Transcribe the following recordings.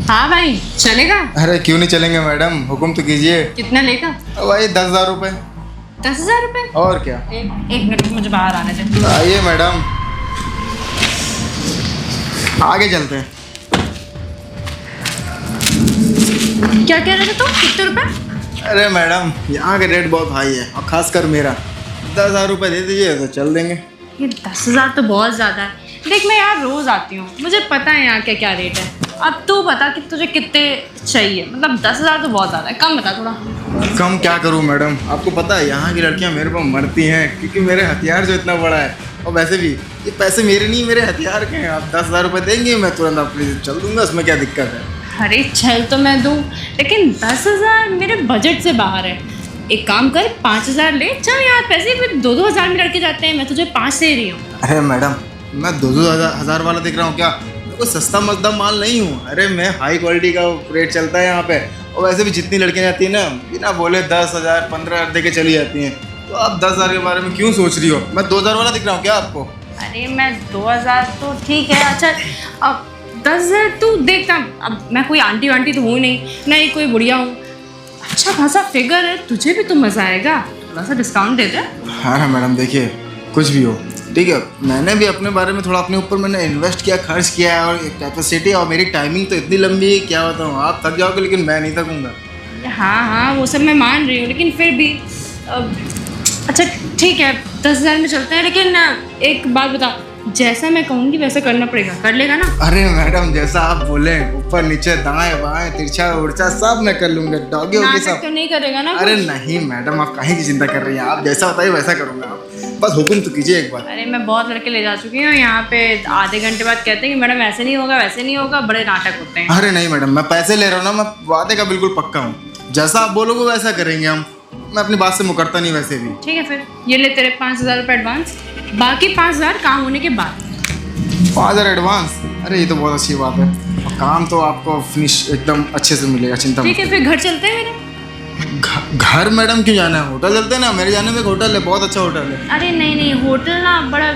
हाँ भाई चलेगा। अरे क्यों नहीं चलेंगे मैडम, हुक्म तो कीजिए। कितना लेगा? भाई 10,000 रुपये। 10,000 रुपये? और क्या। एक मिनट मुझे बाहर आने दे। आइए मैडम, आगे चलते हैं। क्या कह रहे थे तुम? कितने रुपए? अरे मैडम यहाँ के रेट बहुत हाई है, और खासकर मेरा 10,000 रुपये दे दीजिए तो चल देंगे। ये 10,000 तो बहुत ज़्यादा है। देख मैं यहाँ रोज़ आती हूँ, मुझे पता है यहाँ क्या रेट है। अब तू बता कि तुझे कितने चाहिए। मतलब 10,000 तो बहुत ज़्यादा है, कम बता थोड़ा। कम क्या करूँ मैडम, आपको पता है यहाँ की लड़कियाँ मेरे को मरती हैं क्योंकि मेरे हथियार जो इतना बड़ा है। और वैसे भी ये पैसे मेरे नहीं, मेरे हथियार के हैं। आप 10,000 रुपये देंगे मैं तुरंत आपके चल दूँगा, उसमें क्या दिक्कत है। अरे चल तो मैं दूँ, लेकिन 10,000 मेरे बजट से बाहर है। एक काम कर, 5,000 ले चल। यार पैसे भी 2-2 हज़ार में लड़के जाते हैं, मैं तुझे 5 दे रही हूँ। अरे मैडम मैं 2-2 हज़ार वाला दिख रहा हूँ क्या? मैं कोई सस्ता मजदा माल नहीं हूँ। अरे मैं हाई क्वालिटी का रेट चलता है यहाँ पे। और वैसे भी जितनी लड़कियाँ जाती हैं ना, बिना बोले 10,000 15,000 दे के चली जाती हैं। तो आप 10,000 के बारे में क्यों सोच रही हो? मैं 2,000 वाला दिख रहा हूँ क्या आपको? अरे मैं 2,000 तो ठीक है। अच्छा अब 10,000 तू देखता। अब मैं कोई आंटी वांटी तो हूँ नहीं, नहीं कोई बुढ़िया हूँ। अच्छा खासा फिगर है, तुझे भी तो मज़ा आएगा। थोड़ा सा डिस्काउंट दे दे। हाँ मैडम देखिए, कुछ भी हो ठीक है। मैंने भी अपने बारे में थोड़ा अपने ऊपर मैंने इन्वेस्ट किया, खर्च किया है। और कैपेसिटी और मेरी टाइमिंग तो इतनी लंबी है, क्या बताऊँ। आप थक जाओगे लेकिन मैं नहीं थकूँगा। हाँ वो सब मैं मान रही हूँ, लेकिन फिर भी अच्छा ठीक है 10,000 में चलते हैं। लेकिन एक बात बता, जैसा मैं कहूँगी वैसा करना पड़ेगा, कर लेगा ना? अरे मैडम जैसा आप बोले, ऊपर नीचे दाएं बाएं तिरछा उड़चा सब मैं कर लूँगा। डॉगी होगी नाटक सब। तो नहीं करेगा ना? अरे नहीं मैडम, आप काहे की चिंता कर रही हैं। आप जैसा बताइए वैसा करूँगा। आप बस हुक्म तो कीजिए एक बार। अरे मैं बहुत लड़के ले जा चुकी हूँ यहाँ पे, आधे घंटे बाद कहते हैं कि मैडम ऐसे नहीं होगा वैसे नहीं होगा, बड़े नाटक होते हैं। अरे नहीं मैडम, मैं पैसे ले रहा हूँ ना, मैं वादे का बिल्कुल पक्का हूँ। जैसा आप बोलोगे वैसा करेंगे हम। मैं अपनी बात से मुकरता नहीं वैसे भी। ठीक है फिर ये ले तेरे 5,000 रुपये एडवांस, बाकी 5,000 काम होने के बाद। 5,000 एडवांस? अरे ये तो बहुत अच्छी बात है। और काम तो आपको फिनिश एकदम अच्छे से मिलेगा, चिंता मत। ठीक है फिर घर चलते हैं मेरे। घर मैडम क्यों जाना है? होटल चलते हैं ना, मेरे जाने में एक होटल है, बहुत अच्छा होटल है। अरे नहीं होटल ना बड़ा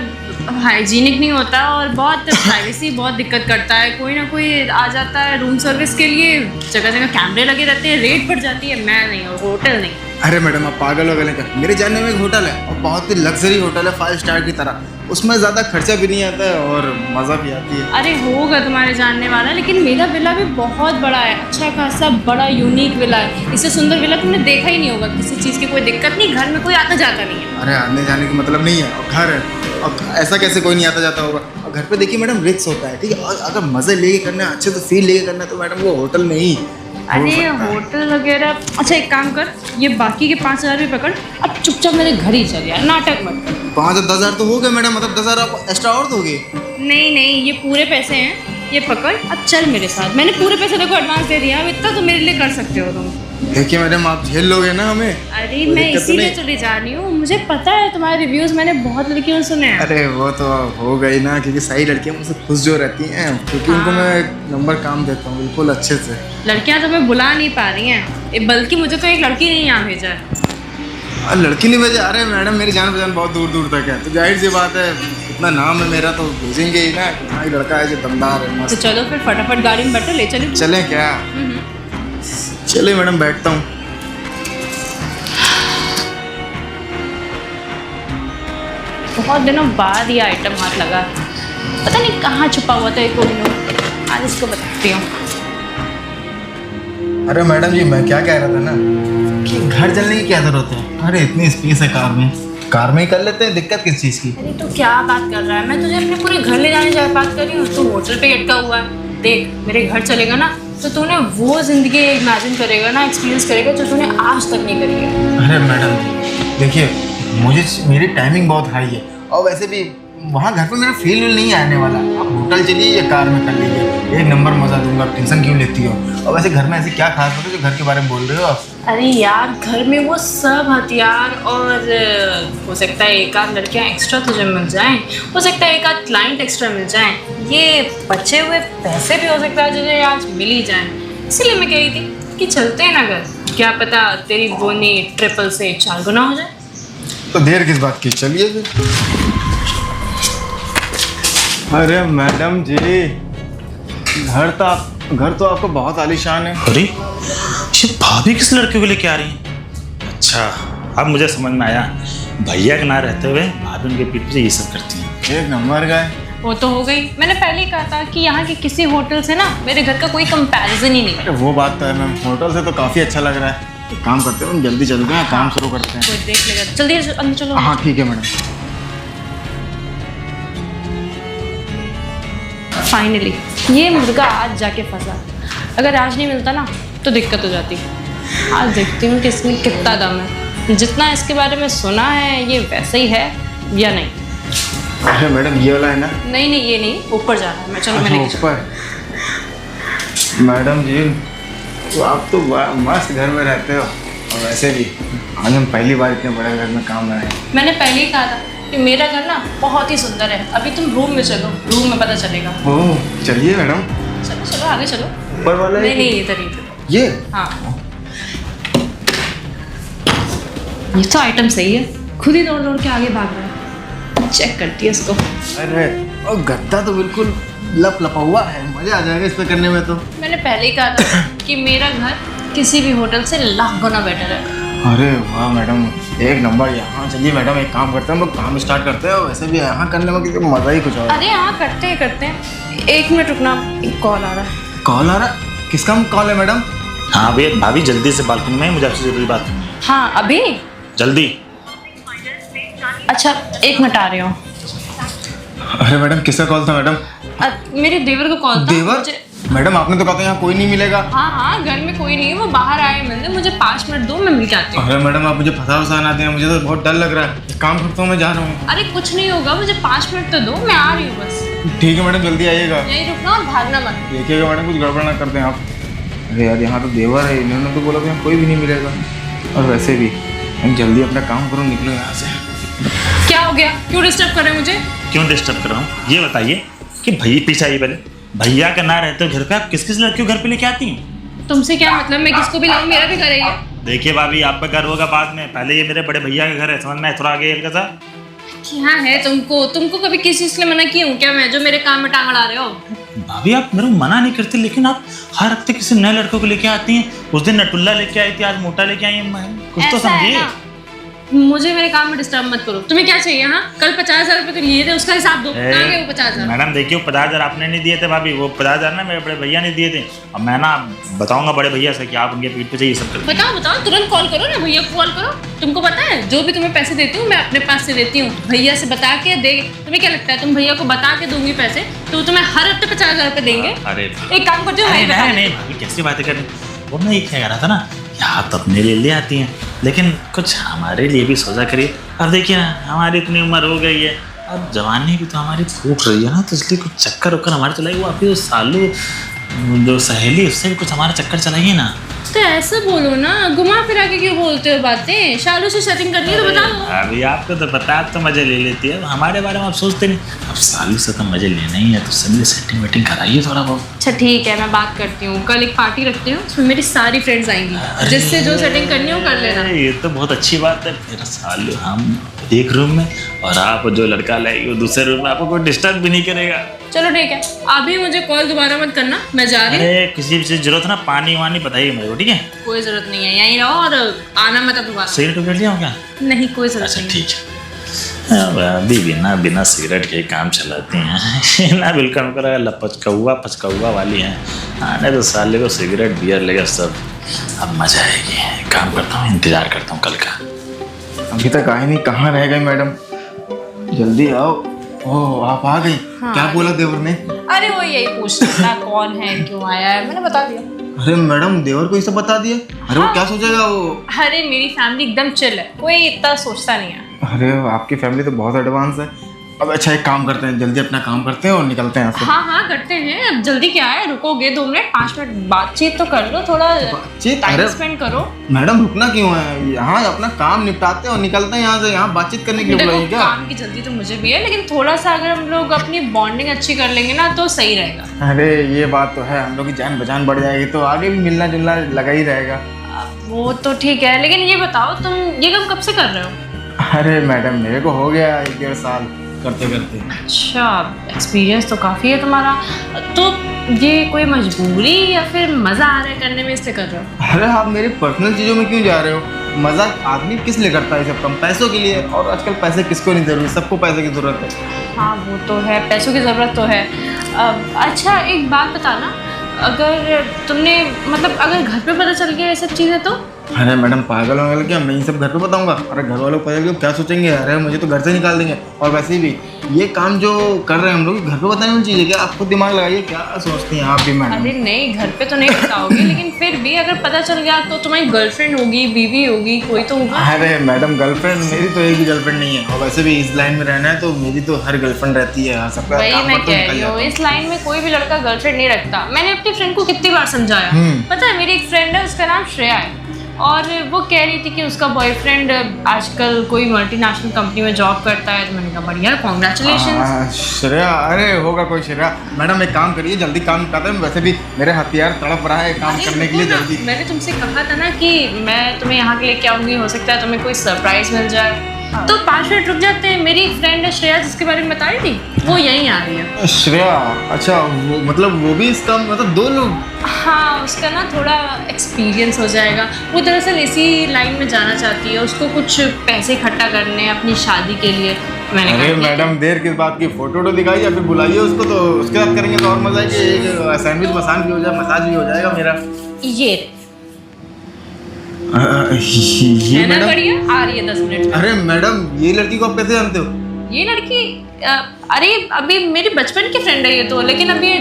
हाइजीनिक नहीं होता और बहुत प्राइवेसी बहुत दिक्कत करता है। कोई ना कोई आ जाता है रूम सर्विस के लिए, जगह जगह कैमरे लगे रहते हैं, रेट बढ़ जाती है। मैं नहीं, होटल नहीं। अरे मैडम आप पागल हो गए क्या? मेरे जानने में एक होटल है और बहुत ही लग्जरी होटल है, 5 स्टार की तरह। उसमें ज़्यादा खर्चा भी नहीं आता है और मज़ा भी आती है। अरे होगा तुम्हारे जानने वाला, लेकिन मेरा विला भी बहुत बड़ा है, अच्छा खासा बड़ा यूनिक विला है। इससे सुंदर विला तुमने देखा ही नहीं होगा। किसी चीज़ की कोई दिक्कत नहीं, घर में कोई आता जाता नहीं है। अरे आने जाने का मतलब नहीं है, और घर है और ऐसा कैसे कोई नहीं आता जाता होगा। और घर पे देखिए मैडम रिस्क होता है, ठीक है। और अगर मज़े लेके करना है, अच्छे से फील लेके करना है तो मैडम वो होटल में ही अरे होटल वगैरह। अच्छा एक काम कर, ये बाकी के 5,000 रुपये पकड़, अब चुपचाप मेरे घर ही चल यार, नाटक मत कर। 5,000 तो हो गए मैडम, मतलब 10,000 आप एक्स्ट्रा और दोगे? नहीं ये पूरे पैसे हैं, ये पकड़ अब चल मेरे साथ। मैंने पूरे पैसे देखो एडवांस दे दिया, अब इतना तो मेरे लिए कर सकते हो तुम। देखिए मैडम आप झेल लोगे ना हमें? अरे मैं इसीलिए चली जा रही हूँ, मुझे पता है तुम्हारे रिव्यूज़ मैंने बहुत लड़कियों से सुने हैं। अरे वो तो हो गई ना, क्योंकि सही लड़कियाँ मुझसे खुश जो रहती हैं, क्योंकि उनको मैं एक नंबर काम देता हूँ बिल्कुल अच्छे से। लड़कियाँ तो मैं बुला नहीं पा रही हैं, बल्कि मुझे तो एक लड़की ने यहाँ भेजा है। लड़की नहीं भेजा? अरे मैडम मेरी जान पहचान बहुत दूर दूर तक है, तो जाहिर सी बात है इतना नाम है मेरा तो भेजेंगे ही ना। हाँ लड़का है जो दमदार है, तो मस्त। चलो फिर फटाफट गाड़ी में बैठो, ले चलो। चलें क्या? चले मैडम, बैठता हूँ। बहुत दिनों बाद ये आइटम हाथ लगा, पता नहीं कहाँ छुपा हुआ था एक नोट। आज इसको बताती हूँ। अरे मैडम जी मैं क्या कह रहा था ना, कि घर चलने की क्या जरूरत है? अरे इतनी स्पेस है कार में ही कर लेते हैं, दिक्कत किस चीज़ की? अरे तो क्या बात कर रहा है? मैं तुझे अपने पूरे घर ले जाने की बात कर रही हूँ, तू होटल पे अटका हुआ है। देख मेरे घर चलेगा ना तो तूने वो ज़िंदगी इमेजिन करेगा ना, एक्सपीरियंस करेगा जो तूने आज तक नहीं करी है। अरे मैडम देखिए, मेरी टाइमिंग बहुत हाई है और वैसे भी वहाँ घर पे मेरा फील नहीं आने वाला। आप होटल चलिए या कार में कर लीजिए, एक नंबर मज़ा दूंगा। आप टेंशन क्यों लेती हो? और वैसे घर में ऐसी क्या खास बात है जो घर के बारे में बोल रहे हो आप? अरे यार घर में वो सब हथियार और हो सकता है एक आध लड़कियाँ एक्स्ट्रा तुझे मिल जाएं, हो सकता है एक आध क्लाइंट एक्स्ट्रा मिल जाएं, ये बचे हुए पैसे भी हो सकता है तुझे आज मिल ही जाएं। इसीलिए मैं कह रही थी कि चलते हैं ना घर, क्या पता तेरी बोनी 3 से 4 गुना हो जाए। तो देर किस बात की, चलिए फिर। अरे मैडम जी घर तो आप घर तो आपका बहुत आलीशान है। अरे ये भाभी किस लड़के को लेके आ रही है? अच्छा अब मुझे समझ में आया, भैया के ना रहते हुए भाभी उनके पीठ पे ये सब करती हैं। एक नंबर का है। वो तो हो गई, मैंने पहले ही कहा था कि यहाँ के किसी होटल से ना मेरे घर का कोई कंपैरिजन ही नहीं है। अरे वो बात तो है मैम, होटल से तो काफ़ी अच्छा लग रहा है। एक काम करते हैं हम जल्दी चलते हैं, काम शुरू करते हैं। कोई देख लेगा, जल्दी अंदर चलो। हाँ ठीक है मैडम। फाइनली ये मुर्गा आज जाके फंसा। अगर आज नहीं मिलता ना तो दिक्कत हो जाती। आज देखती हूँ कि इसमें कितना दम है। जितना इसके बारे में सुना है ये वैसा ही है या नहीं। अरे मैडम ये वाला है ना? नहीं नहीं ये नहीं, ऊपर जा रहा है। मैं चलो मैंने ऊपर। मैडम जी तो आप तो मस्त घर में रहते हो, और वैसे भी आज हम पहली बार इतने बड़े घर में काम बनाए। मैंने पहले ही कहा था कि मेरा घर ना बहुत ही सुंदर है। अभी तुम रूम में चलो, रूम में पता चलेगा। ओह चलिए मैडम। चलो चलो आगे चलो। ऊपर वाला है? नहीं नहीं इधर इधर। ये हाँ ये तो आइटम सही है, खुद ही दौड़ दौड़ के आगे भाग रहा है। चेक करती है इसको। अरे और गद्दा तो बिल्कुल लपा हुआ है, मजा आ जाएगा इस पे करने में तो। मैंने पहले ही कहा था कि मेरा घर किसी भी होटल से लाख गुना बेटर है। अरे वाह मैडम एक नंबर। यहाँ चलिए मैडम एक काम करते हैं, हम लोग काम स्टार्ट करते हैं। वैसे भी यहाँ करने में किसी मज़ा ही कुछ और। अरे हाँ करते हैं। एक मिनट रुकना, एक कॉल आ रहा है। कॉल आ रहा? किसका कॉल है मैडम? हाँ भैया भाभी जल्दी से बालकनी में, मुझे आपसे जरूरी बात करनी है। हाँ अभी जल्दी। अच्छा एक मिनट आ रही हूँ। अरे मैडम किसका कॉल था मैडम? मेरे देवर का कॉल था। देवर? मैडम आपने तो कहा था यहाँ कोई नहीं मिलेगा। हाँ हाँ घर में कोई नहीं है, वो बाहर आए मिलने। मुझे 5 मिनट दो, मैं मिल के आती हूँ। अरे मैडम आप मुझे फंसा ना दें, मुझे तो बहुत डर लग रहा है। एक काम करता हूँ मैं जा रहा हूँ। अरे कुछ नहीं होगा, मुझे 5 मिनट तो दो, मैं आ रही हूँ बस। ठीक है मैडम जल्दी आइएगा। यहीं रुकना और भागना मत। देखिएगा मैडम कुछ गड़बड़ ना कर दें आप। अरे यार यहाँ तो देवर है, इन्होंने तो बोला कि यहाँ कोई भी नहीं मिलेगा। और वैसे भी हम जल्दी अपना काम करो, निकलो यहाँ से। क्या हो गया, क्यों डिस्टर्ब कर रहे हैं मुझे? क्यों डिस्टर्ब कर रहा हूँ ये बताइए कि भैया पीछे आइए पहले। भैया का ना रहते घर पे आप किस किस लड़कियों घर पे लेके आती हैं? तुमसे क्या मतलब, मैं किसको भी लाऊं, मेरा भी घर है ये। देखिए भाभी आपका घर होगा बाद में, पहले ये मेरे बड़े भैया का घर है, समझ में थोड़ा आगे हल्का सा। क्या है तुमको कभी किसी चीज के लिए मना किया हूँ क्या मैं, जो मेरे काम में टांग अड़ा रहे हो? भाभी आप मेरे को मना नहीं करते, लेकिन आप हर हफ्ते किसी नए लड़कों को लेके आती हैं। उस दिन नटुल्ला लेके आई थी, आज मोटा लेके आई हैं। कुछ तो ऐसा है समझिए। ना, मुझे मेरे काम में डिस्टर्ब मत करो। तुम्हें क्या चाहिए? हाँ कल 50,000 रुपए तो लिए थे, उसका हिसाब दो। कहाँ गए वो 50,000? मैडम देखिए वो 50,000 आपने नहीं दिए थे भाभी, वो 50,000 ना मेरे बड़े भैया ने दिए थे। अब मैं ना बताऊंगा बड़े भैया से कि आप उनके पीठ पे से ये सब करते हैं। बताओ तुरंत कॉल करो ना, भैया को कॉल करो। तुमको पता है जो भी तुम्हें पैसे देती हूँ मैं अपने पास से देती हूँ, भैया से बता के दे। तुम्हें क्या लगता है तुम भैया को बता के दूंगी पैसे तो तुम्हें हर हफ्ते 50,000 रुपए देंगे? अरे एक काम करती हूँ, नहीं भाभी कैसी बातें कर रही हैं? वो मैं ये कह रहा था ना, आप तो अपने लिए ले आती हैं, लेकिन कुछ हमारे लिए भी सोचा करिए। अब देखिए ना हमारी इतनी उम्र हो गई है, अब जवानी भी तो हमारी फूट रही है ना, तो इसलिए कुछ चक्कर वक्कर हमारे चलाइए। वो आपकी जो सालू जो सहेली उससे भी कुछ हमारा चक्कर चलाइए ना। तो ऐसे बोलो ना, घुमा फिरा के क्यों बोलते हो बातें? शालू से सेटिंग करनी है तो बताओ। अभी आपको तो पता, आप तो मजे ले लेती है, हमारे बारे में आप सोचते नहीं। अब सालू से तो मजे लेना ही है, तो सभी सेटिंग वेटिंग कराइए थोड़ा बहुत। अच्छा ठीक है मैं बात करती हूँ, कल एक पार्टी रखती हूँ, उसमें मेरी सारी फ्रेंड्स आएंगी, जिससे जो सेटिंग करनी हो कर लेना। ये तो बहुत अच्छी बात है। मेरा सालू हम एक रूम में और आप जो लड़का लाएगी वो दूसरे रूम में, आपको कोई डिस्टर्ब भी नहीं करेगा। चलो ठीक है, अभी मुझे कॉल दोबारा मत करना, मैं जा रही हूँ। अरे किसी भी चीज जरूरत ना, पानी वानी बताइए मेरे को, ठीक है? कोई जरूरत नहीं है, यहीं रहो और आना मत अब दोबारा। सिगरेट उगरेट लिया हो क्या? नहीं कोई जरूरत अच्छा नहीं। ठीक है। अब अभी बिना सिगरेट के काम चलाती हैं ना, बिल्कुल लपचकौआ पचकौआ वाली हैं। आने तो साले को सिगरेट बियर लेगा सब, अब मजा आएगी। काम करता हूँ, इंतजार करता हूँ कल का। अभी तक आई नहीं, कहाँ रह गई मैडम? जल्दी आओ। ओह आप आ गई। हाँ, क्या बोला देवर ने? अरे वो यही पूछता था कौन है क्यों आया है, मैंने बता दिया। अरे मैडम देवर को ये सब बता दिया? अरे वो क्या सोचेगा वो? अरे मेरी फैमिली एकदम चिल है, कोई इतना सोचता नहीं है। अरे आपकी फैमिली तो बहुत एडवांस है। अब अच्छा एक काम करते हैं, जल्दी अपना काम करते हैं और निकलते हैं यहाँ से। हाँ करते हैं, अब जल्दी क्या है, रुकोगे 2 मिनट 5 मिनट बातचीत तो कर लो, थोड़ा टाइम स्पेंड करो। मैडम रुकना क्यों है? यहाँ अपना काम निपटाते हैं और निकलते हैं यहाँ से। यहाँ बातचीत करने के लिए बुलाइए क्या? काम की जल्दी तो मुझे भी है, लेकिन थोड़ा सा अगर हम लोग अपनी बॉन्डिंग अच्छी कर लेंगे ना तो सही रहेगा। अरे ये बात तो है, हम लोग की जान पहचान बढ़ जाएगी तो आगे भी मिलना जुलना लगा ही रहेगा। वो तो ठीक है, लेकिन ये बताओ तुम ये काम कब से कर रहे हो? अरे मैडम मेरे को हो गया 1-1.5 साल करते करते। अच्छा एक्सपीरियंस तो काफ़ी है तुम्हारा। तो ये कोई मजबूरी या फिर मज़ा आ रहा है करने में इसलिए कर रहे हो? अरे आप मेरी पर्सनल चीज़ों में क्यों जा रहे हो? मजाक आदमी किस लिए करता है सब कम पैसों के लिए, और आजकल पैसे किसको नहीं जरूरी, सबको पैसे की ज़रूरत है। हाँ वो तो है, पैसों की ज़रूरत तो है। अच्छा एक बात बताना, अगर तुमने मतलब अगर घर पे पता चल गया ये सब चीज़ें तो? अरे मैडम पागल हो गए क्या, मैं ये सब घर पे बताऊंगा? अरे घर वालों को पता चल क्या सोचेंगे? अरे मुझे तो घर से निकाल देंगे। और वैसे भी ये काम जो कर रहे हैं हम लोग घर पे बताने वाली चीज़ है क्या? आप खुद दिमाग लगाइए, क्या सोचती हैं आप भी मैडम? अरे नहीं, घर पे तो नहीं बताओगे, लेकिन फिर भी अगर पता चल गया तो तुम्हारी गर्लफ्रेंड होगी, बीवी होगी, कोई तो होगा। अरे मैडम गर्लफ्रेंड मेरी तो एक भी गर्लफ्रेंड नहीं है, और वैसे भी इस लाइन में रहना है तो मेरी तो हर गर्लफ्रेंड रहती है। सबका वही काम मैं पर तो कह निकल रही हूँ, जाता हूँ। इस लाइन में कोई भी लड़का गर्लफ्रेंड नहीं रखता। मैंने अपनी फ्रेंड को कितनी बार समझाया। पता है मेरी एक फ्रेंड है, उसका नाम श्रेया है, और वो कह रही थी कि उसका बॉयफ्रेंड आजकल कोई मल्टीनेशनल कंपनी में जॉब करता है। तो मैंने कहा बढ़िया, कॉन्ग्रेचुलेशन। श्रेया, अरे होगा कोई श्रेया। मैडम एक काम करिए, जल्दी काम निपटाते हैं, वैसे भी मेरे हथियार तड़प रहा है काम करने के लिए। जल्दी मैंने तुमसे कहा था ना कि मैं तुम्हें यहाँ के लेके आऊंगी, हो सकता है तुम्हें कोई सरप्राइज मिल जाए। तो 5 मिनट रुक जाते हैं। मेरी फ्रेंड है श्रेया, जिसके बारे में बता रही थी, वो यहीं आ रही है। श्रेया, अच्छा वो मतलब वो भी इसका मतलब 2 लोग? हाँ, उसका ना थोड़ा एक्सपीरियंस हो जाएगा। वो दरअसल इसी लाइन में जाना चाहती है, उसको कुछ पैसे इकट्ठा करने हैं अपनी शादी के लिए। मैंने अरे कहा मैडम देर किस बात की, फोटो दिखाइए या फिर बुलाइए उसको, तो उसके साथ करेंगे तो और मजा है कि एक सैंडविच मसान भी हो जाए, मसाज भी हो जाएगा मेरा। ये ये है ना मैडम? बढ़िया, आ रही है 10 मिनट में। अरे मैडम ये लड़की को आप कैसे जानते हो? ये लड़की अरे अभी मेरी बचपन की फ्रेंड है ये तो, लेकिन अभी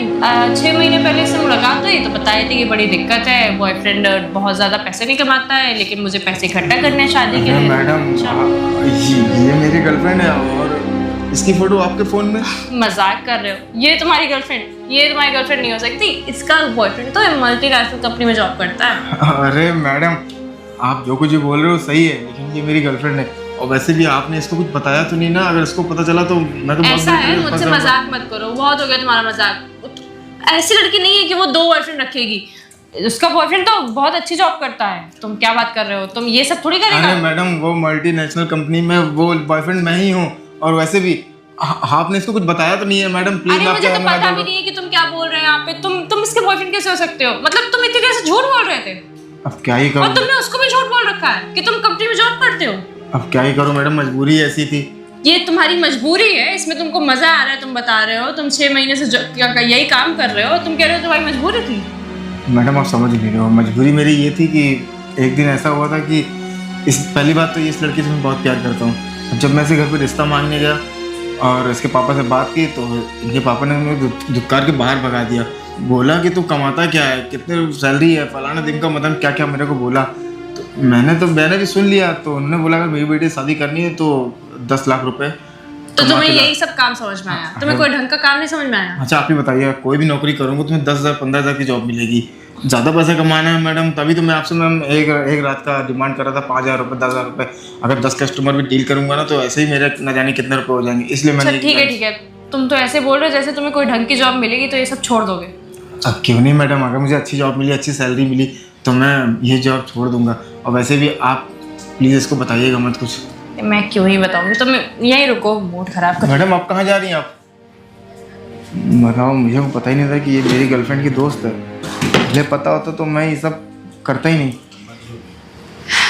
6 महीने पहले से मुलाकात हुई तो बताई थी कि बड़ी दिक्कत है, बॉयफ्रेंड बहुत ज़्यादा पैसे नहीं कमाता है, लेकिन मुझे पैसे इकट्ठा करने हैं शादी के अरे लिए। मैडम ये मेरी गर्लफ्रेंड है, और इसकी फोटो आपके फोन में? मजाक कर रहे हो? ये तुम्हारी गर्लफ्रेंड? ये तुम्हारी गर्लफ्रेंड नहीं हो सकती, इसका बॉयफ्रेंड तो मल्टीनेशनल कंपनी में जॉब करता है। अरे मैडम आप जो कुछ भी बोल रहे हो सही है, लेकिन ये मेरी गर्लफ्रेंड है, और वैसे भी आपने इसको कुछ बताया तो नहीं ना? अगर इसको पता चला तो मैं तो ऐसा है, मुझसे मजाक मत करो, बहुत हो गया तुम्हारा मजाक। ऐसी लड़की नहीं है कि वो 2 बॉयफ्रेंड रखेगी। उसका बॉयफ्रेंड तो बहुत अच्छी जॉब करता है। तुम क्या बात कर रहे हो? तुम ये सब थोड़ी करेगा। अरे मैडम वो मल्टीनेशनल कंपनी में वो बॉयफ्रेंड मैं ही हूँ, और वैसे भी आपने इसको कुछ बताया तो नहीं है मैडम? प्लीज अरे आप मुझे क्या तो पता भी नहीं है कि तुम क्या बोल रहे हो यहाँ पे। तुम इसके बॉयफ्रेंड कैसे हो सकते हो? मतलब तुम इतनी देर से झूठ बोल रहे थे, अब क्या ही और करूँ? तुमने उसको भी झूठ बोल रखा है कि तुम कंपनी में जॉब करते हो। अब क्या ही करूँ मैडम, मजबूरी ऐसी थी। ये तुम्हारी मजबूरी है, इसमें तुमको मजा आ रहा है, तुम बता रहे हो। तुम 6 महीने से यही काम कर रहे हो, तुम कह रहे हो तुम्हारी मजबूरी थी। मैडम आप समझ नहीं रहे हो, मजबूरी मेरी ये थी कि एक दिन ऐसा हुआ था कि पहली बात तो इस लड़की से मैं बहुत प्यार करता हूँ। जब मैं इसे घर पे रिश्ता मांगने गया और इसके पापा से बात की तो इनके पापा ने मुझे धुतकार के बाहर भगा दिया। बोला कि तू कमाता क्या है, कितने सैलरी है, फलाना दिन का, मतलब क्या क्या मेरे को बोला। तो मैंने भी सुन लिया। तो उन्होंने बोला अगर मेरी बेटी शादी करनी है तो 10 लाख रुपए। तो तुम्हें यही सब काम समझ में आया? तुम्हें कोई ढंग का काम नहीं समझ में आया? अच्छा आप ही बताइए, कोई भी नौकरी करूँगा तुम्हें 10,000 15,000 की जॉब मिलेगी, ज़्यादा पैसा कमाना है मैडम। तभी तो मैं आपसे मैम एक रात का डिमांड कर रहा था 5,000 रुपये 10,000 रुपये। अगर 10 कस्टमर भी डील करूंगा ना तो ऐसे ही मेरे न जाने कितने रुपए हो जाएंगे, इसलिए मैंने। ठीक है, तुम तो ऐसे बोल रहे हो जैसे तुम्हें कोई ढंग की जॉब मिलेगी तो ये सब छोड़ दोगे। अब क्यों नहीं मैडम, अगर मुझे अच्छी जॉब मिली, अच्छी सैलरी मिली तो मैं ये जॉब छोड़ दूंगा। और वैसे भी आप प्लीज़ इसको बताइएगा मत कुछ। मैं क्यों ही बताऊंगी, तुम यहीं रुको, मूड खराब कर। मैडम आप कहाँ जा रही हैं? आप बताओ, मुझे को पता ही नहीं था कि ये मेरी गर्लफ्रेंड की दोस्त है। मुझे पता होता तो मैं ये सब करता ही नहीं।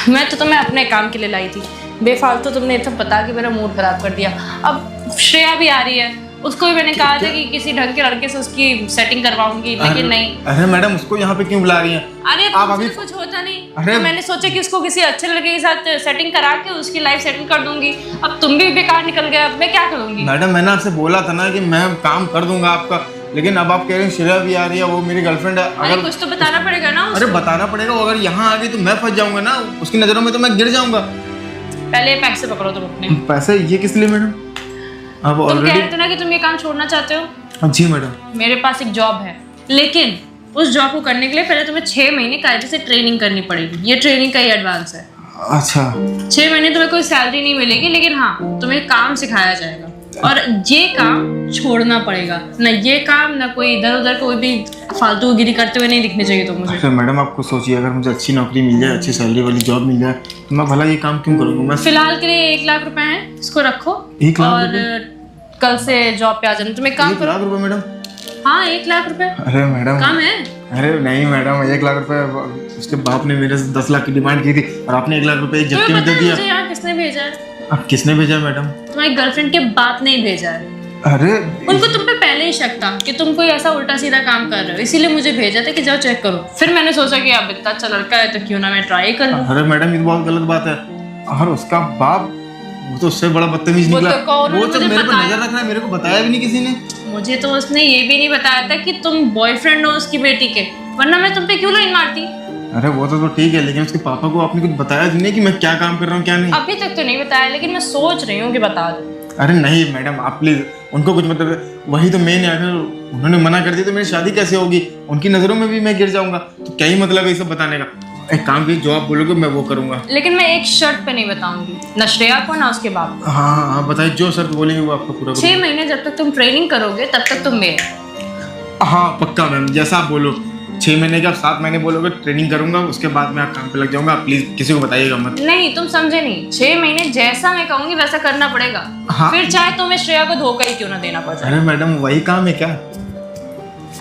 मैं तो तुम्हें अपने काम के लिए लाई थी, बेफालतू तुमने ये सब बता के मेरा मूड खराब कर दिया। अब श्रेया भी आ रही है, उसको भी मैंने कहा था कि किसी ढंग के लड़के से उसकी सेटिंग करवाऊंगी, लेकिन नहीं। अरे मैडम उसको यहाँ पे क्यों बुला रही हैं? अरे आप अभी कुछ होता नहीं। अरे तो मैंने सोचा कि उसको किसी अच्छे लड़के के साथ सेटिंग करा के उसकी लाइफ सेटिल कर दूंगी। अब तुम भी बेकार निकल गए, अब मैं क्या करूंगी? मैडम मैंने आपसे बोला था ना कि मैं काम कर दूंगा आपका, लेकिन अब आप कह रहे हैं श्रेया भी आ रही है, वो मेरी गर्लफ्रेंड है। अरे कुछ तो बताना पड़ेगा ना अरे बताना पड़ेगा, अगर यहाँ आ गई तो मैं फंस जाऊंगा ना, उसकी नज़रों में तो मैं गिर जाऊंगा। पहले पैसे पकड़ो तुम अपने। पैसे ये किस लिए मैडम? आप तुम कह ऑलरेडी। रहे थे ना कि तुम ये काम छोड़ना चाहते हो। जी मैडम। मेरे पास एक जॉब है, लेकिन उस जॉब को करने के लिए पहले तुम्हें 6 महीने कायदे से ट्रेनिंग करनी पड़ेगी। ये ट्रेनिंग का ही एडवांस है। अच्छा 6 महीने तुम्हें कोई सैलरी नहीं मिलेगी, लेकिन हाँ तुम्हें काम सिखाया जाएगा, और ये काम छोड़ना पड़ेगा। ना ये काम, ना कोई इधर उधर कोई भी फालतू गिरी करते हुए नहीं दिखने चाहिए तुम मुझे। अच्छा मैडम आप खुद सोचिए, अगर मुझे अच्छी नौकरी मिल जाए, अच्छी सैलरी वाली जॉब मिल जाए तो मैं भला ये काम क्यों करूँगा? मैं फिलहाल के लिए 1 लाख रुपए हैं, इसको रखो। 1 लाख और कल से जॉब पे आ जाना। तुम एक काम 1 करो, लाख रुपए मैडम? हाँ 1 लाख रुपए अरे मैडम, कम है? अरे नहीं मैडम, 1 लाख रुपए उसके बाप ने मेरे से 10 लाख की डिमांड की थी और आपने 1 लाख रुपए एक झटके में दे दिया। मुझे यहाँ किसने भेजा है? अब किसने भेजा है मैडम? तुम्हारी गर्लफ्रेंड के बाप ने ही भेजा है। अरे उनको तुम पे पहले ही शक था कि तुम कोई ऐसा उल्टा सीधा काम कर रहे हो, इसीलिए मुझे भेजा था कि जाओ चेक करो। फिर मैंने सोचा कि अब इतना अच्छा लड़का है तो क्यों ना मैं ट्राई कर लूं। अरे मैडम, ये तो बहुत गलत बात है। और उसका बाप, वो तो उससे बड़ा बदतमीज वो निकला। तो कौन, वो तो मुझे मेरे पर बताया। नजर रख रहा है, मेरे को बताया भी नहीं किसी ने। मुझे तो उसने ये भी नहीं बताया था कि तुम बॉयफ्रेंड हो उसकी बेटी के, वरना मैं तुम पे क्यों लाइन मारती। अरे वो तो ठीक है, लेकिन उसके पापा को आपने कुछ बताया भी नहीं कि मैं क्या काम कर रहा हूँ क्या नहीं? अभी तक तो नहीं बताया, लेकिन मैं सोच रही हूँ कि बता दूं। अरे नहीं मैडम, आप प्लीज उनको कुछ मतलब, वही तो मेन है। अगर उन्होंने मना कर दिया तो मेरी शादी कैसे होगी? उनकी नजरों में भी मैं गिर जाऊंगा। तो क्या ही मतलब है ये सब बताने का? एक काम कीजिए, जो आप बोलोगे मैं वो करूंगा। लेकिन मैं एक शर्त पे नहीं बताऊंगी, न श्रेया को ना उसके बाप को। हाँ हाँ बताइए, जो शर्त बोलेंगे वो आपको पूरा 6 महीने जब तक तुम ट्रेनिंग करोगे तब तक तुम मेरे। हाँ पक्का मैम, जैसा आप बोलो। 6 महीने के आप 7 महीने बोलोगे ट्रेनिंग करूंगा, उसके बाद मैं आप काम पे लग जाऊंगा। आप प्लीज किसी को बताइएगा मत। नहीं तुम समझे नहीं, 6 महीने जैसा मैं कहूंगी वैसा करना पड़ेगा। हाँ। फिर चाहे तुम्हें श्रेया को धोखा ही क्यों ना देना पड़ जाए। अरे मैडम, वही काम है क्या?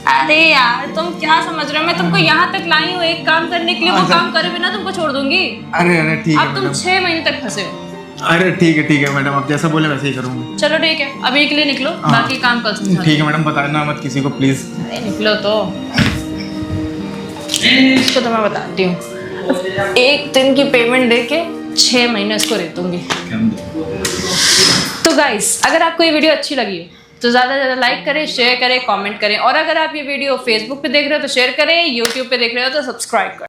अरे यार तुम क्या समझ रहे हो, मैं तुमको यहाँ तक लाई हूँ एक काम करने के लिए, वो अच्छा। काम करे बिना तुमको छोड़ दूंगी। अरे ठीक है अब तुम मैडम। 6 महीने तक फंसे हो। अरे ठीक है मैडम, आप जैसा बोले वैसे ही करूंगा। चलो ठीक है, अभी के लिए निकलो, हाँ। बाकी काम कल समझा। ठीक है मैडम, बताना मत किसी को प्लीज। अरे निकलो तो, इसको तो मैं बताती हूँ। 1 दिन की पेमेंट देके 6 महीने इसको दे दूंगी। तो गाइस, अगर आपको ये वीडियो अच्छी लगी हो तो ज़्यादा से ज़्यादा लाइक करें, शेयर करें, कमेंट करें। और अगर आप ये वीडियो फेसबुक पे देख रहे हो तो शेयर करें, यूट्यूब पे देख रहे हो तो सब्सक्राइब करें।